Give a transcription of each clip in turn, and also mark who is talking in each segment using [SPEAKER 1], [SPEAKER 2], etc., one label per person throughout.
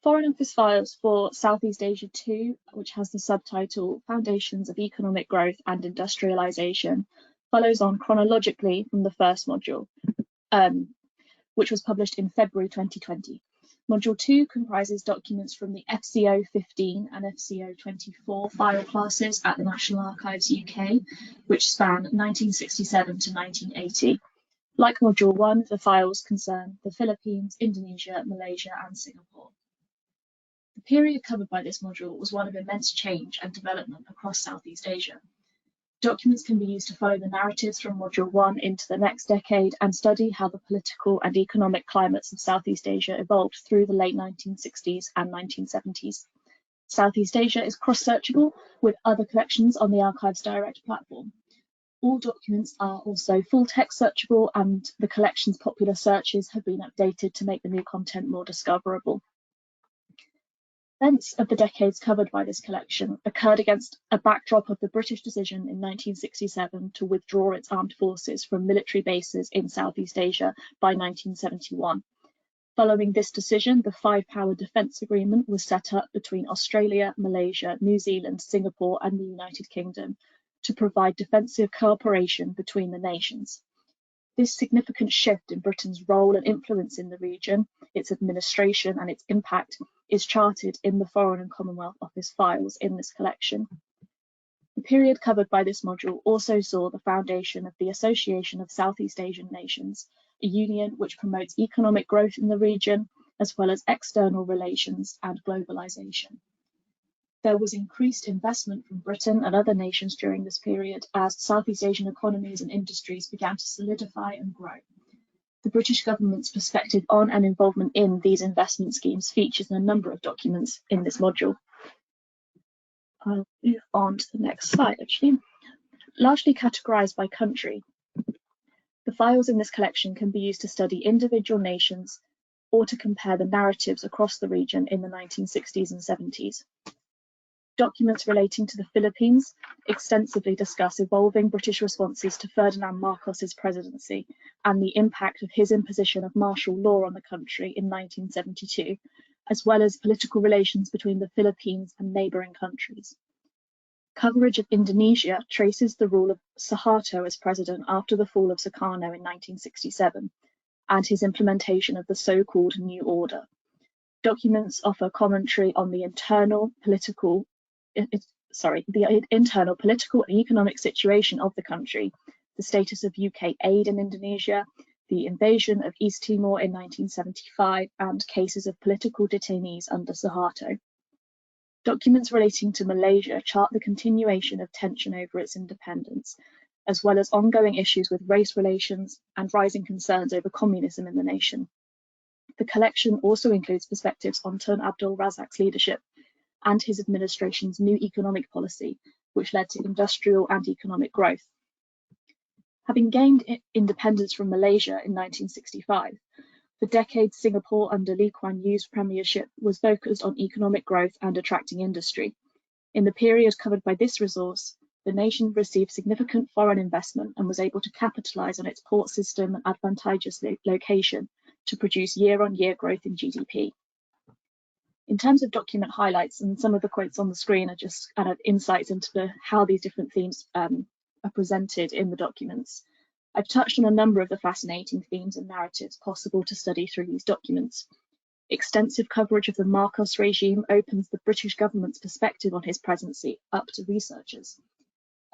[SPEAKER 1] Foreign Office Files for Southeast Asia 2, which has the subtitle Foundations of Economic Growth and Industrialisation, follows on chronologically from the first module, which was published in February 2020. Module 2 comprises documents from the FCO 15 and FCO 24 file classes at the National Archives UK, which span 1967 to 1980. Like Module 1, the files concern the Philippines, Indonesia, Malaysia, and Singapore. The period covered by this module was one of immense change and development across Southeast Asia. Documents can be used to follow the narratives from Module 1 into the next decade and study how the political and economic climates of Southeast Asia evolved through the late 1960s and 1970s. Southeast Asia is cross-searchable with other collections on the Archives Direct platform. All documents are also full-text searchable, and the collection's popular searches have been updated to make the new content more discoverable. Events of the decades covered by this collection occurred against a backdrop of the British decision in 1967 to withdraw its armed forces from military bases in Southeast Asia by 1971. Following this decision, the Five-Power Defence Agreement was set up between Australia, Malaysia, New Zealand, Singapore, and the United Kingdom to provide defensive cooperation between the nations. This significant shift in Britain's role and influence in the region, its administration and its impact, is charted in the Foreign and Commonwealth Office files in this collection. The period covered by this module also saw the foundation of the Association of Southeast Asian Nations, a union which promotes economic growth in the region, as well as external relations and globalization. There was increased investment from Britain and other nations during this period as Southeast Asian economies and industries began to solidify and grow. The British government's perspective on and involvement in these investment schemes features in a number of documents in this module. I'll move on to the next slide, actually. Largely categorized by country, the files in this collection can be used to study individual nations or to compare the narratives across the region in the 1960s and 70s. Documents relating to the Philippines extensively discuss evolving British responses to Ferdinand Marcos's presidency and the impact of his imposition of martial law on the country in 1972, as well as political relations between the Philippines and neighbouring countries. Coverage of Indonesia traces the rule of Suharto as president after the fall of Sukarno in 1967 and his implementation of the so-called New Order. Documents offer commentary on the internal political and economic situation of the country, the status of UK aid in Indonesia, the invasion of East Timor in 1975, and cases of political detainees under Suharto. Documents relating to Malaysia chart the continuation of tension over its independence, as well as ongoing issues with race relations and rising concerns over communism in the nation. The collection also includes perspectives on Tun Abdul Razak's leadership and his administration's new economic policy, which led to industrial and economic growth. Having gained independence from Malaysia in 1965, for decades Singapore under Lee Kuan Yew's premiership was focused on economic growth and attracting industry. In the period covered by this resource, the nation received significant foreign investment and was able to capitalise on its port system and advantageous location to produce year-on-year growth in GDP. In terms of document highlights, and some of the quotes on the screen are just kind of insights into how these different themes are presented in the documents. I've touched on a number of the fascinating themes and narratives possible to study through these documents. Extensive coverage of the Marcos regime opens the British government's perspective on his presidency up to researchers.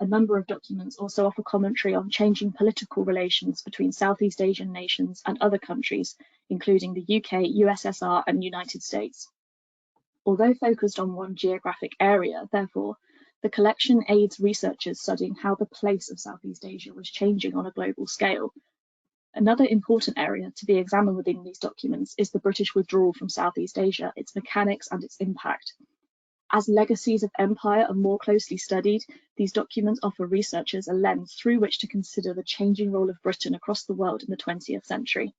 [SPEAKER 1] A number of documents also offer commentary on changing political relations between Southeast Asian nations and other countries, including the UK, USSR, and United States. Although focused on one geographic area, therefore, the collection aids researchers studying how the place of Southeast Asia was changing on a global scale. Another important area to be examined within these documents is the British withdrawal from Southeast Asia, its mechanics and its impact. As legacies of empire are more closely studied, these documents offer researchers a lens through which to consider the changing role of Britain across the world in the 20th century.